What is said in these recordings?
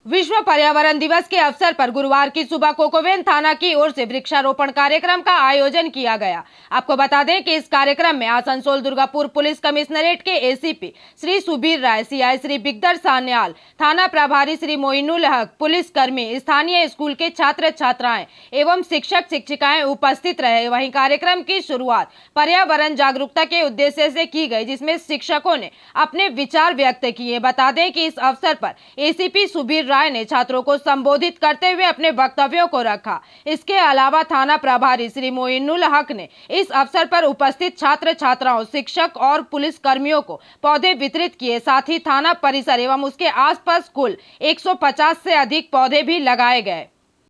विश्व पर्यावरण दिवस के अवसर पर गुरुवार की सुबह कोकोवेन थाना की ओर से वृक्षारोपण कार्यक्रम का आयोजन किया गया। आपको बता दें कि इस कार्यक्रम में आसनसोल दुर्गापुर पुलिस कमिश्नरेट के एसीपी श्री सुबीर राय, सीआई श्री बिगदर सान्याल, थाना प्रभारी श्री मोइनुल हक, पुलिस कर्मी, स्थानीय स्कूल के छात्र छात्राएं एवं शिक्षक शिक्षिकाएं उपस्थित रहे। वहीं कार्यक्रम की शुरुआत पर्यावरण जागरूकता के उद्देश्य से की गई, जिसमें शिक्षकों ने अपने विचार व्यक्त किए। बता दें कि इस अवसर पर एसीपी सुबीर राय ने छात्रों को संबोधित करते हुए अपने वक्तव्यों को रखा। इसके अलावा थाना प्रभारी श्री मोइनुल हक ने इस अवसर पर उपस्थित छात्र छात्राओं, शिक्षक और पुलिस कर्मियों को पौधे वितरित किए। साथ ही थाना परिसर एवं उसके आसपास कुल 150 से अधिक पौधे भी लगाए गए।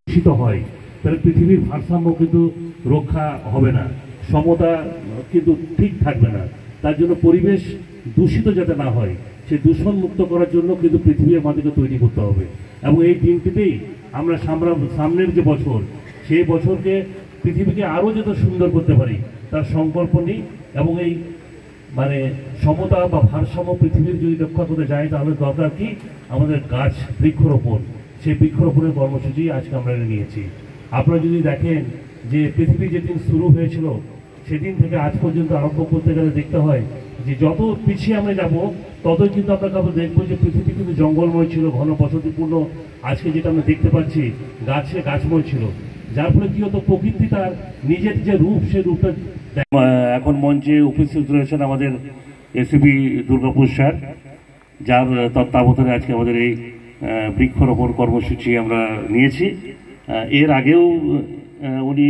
पृथ्वीर भारसाम्य किन्तु रक्षा होबे ना, समता किन्तु ठीक थाकबे ना। तार जोन्नो परिवेश दूषित जाते ना हय, সেই দূষণ মুক্ত করার জন্য কিন্তু পৃথিবীর মাটিকে তৈরি করতে হবে। এবং এই দিনটিতেই আমরা সামনের যে বছর, সেই বছরকে পৃথিবীকে আরও যত সুন্দর করতে পারি তার সংকল্প নিই। এবং এই মানে সমতা বা ভারসাম্য পৃথিবীর যদি রক্ষা করতে যায় তাহলে দরকার কি আমাদের গাছ বৃক্ষরোপণ। সেই বৃক্ষরোপণের কর্মসূচি আজকে আমরা নিয়েছি। আপনারা যদি দেখেন যে পৃথিবী যেদিন শুরু হয়েছিল সেদিন থেকে আজ পর্যন্ত আরম্ভ করতে গেলে দেখতে হয় যে যত পিছিয়ে আমরা যাব ততই কিন্তু আমরা কাউকে দেখবো যে পৃথিবী কিন্তু জঙ্গলময় ছিল, ঘন বসতিপূর্ণ। আজকে যেটা আমরা দেখতে পাচ্ছি গাছময় ছিল, যার ফলে কি হতো প্রকৃতি তার নিজের যে রূপ সেই রূপটা। এখন মঞ্চে উপস্থিত রয়েছেন আমাদের এসিপি দুর্গাপুর স্যার, যার তত্ত্বাবধানে আজকে আমাদের এই বৃক্ষরোপণ কর্মসূচি আমরা নিয়েছি। এর আগেও উনি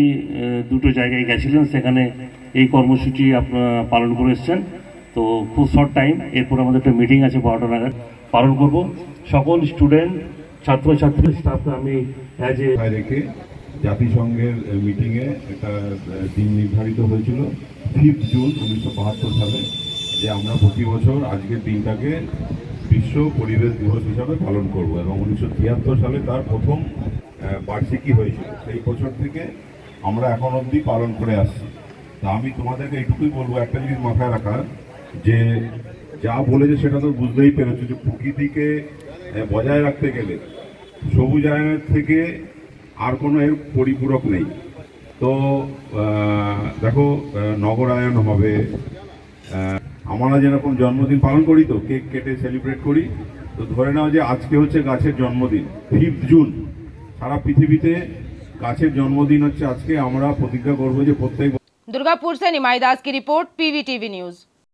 দুটো জায়গায় গেছিলেন, সেখানে এই কর্মসূচি পালন করে এসছেন। তো খুব শর্ট টাইম, এরপর আমাদের একটা মিটিং আছে 12টা নাগাদ পালন করব। সকল স্টুডেন্ট, ছাত্রছাত্রী, স্টাফকে আমি রেখে জাতিসংঘের মিটিংয়ে একটা দিন নির্ধারিত হয়েছিল 5 জুন 1972 সালে, যে আমরা প্রতি বছর আজকের দিনটাকে বিশ্ব পরিবেশ দিবস হিসাবে পালন করব। এবং 1973 সালে তার প্রথম বার্ষিকী হয়েছিল। সেই বছর থেকে আমরা এখন অবধি পালন করে আসছি। তা আমি তোমাদেরকে এইটুকুই বলবো, একটা জিনিস মাথায় রাখার, যে যা বলেছে সেটা তো বুঝতেই পেরেছো যে প্রকৃতিকে বজায় রাখতে গেলে সবুজায়নের থেকে আর কোনো এর পরিপূরক নেই। তো দেখো, নগরায়ন হবে। আমরা যেরকম জন্মদিন পালন করি, তো কেক কেটে সেলিব্রেট করি, তো ধরে নাও যে আজকে হচ্ছে গাছের জন্মদিন, 5 জুন। সারা পৃথিবীতে গাছের জন্মদিন হচ্ছে আজকে। আমরা প্রতিজ্ঞা করবো যে প্রত্যেক। दुर्गापुर से निमाई दास की रिपोर्ट, पीवीटीवी न्यूज।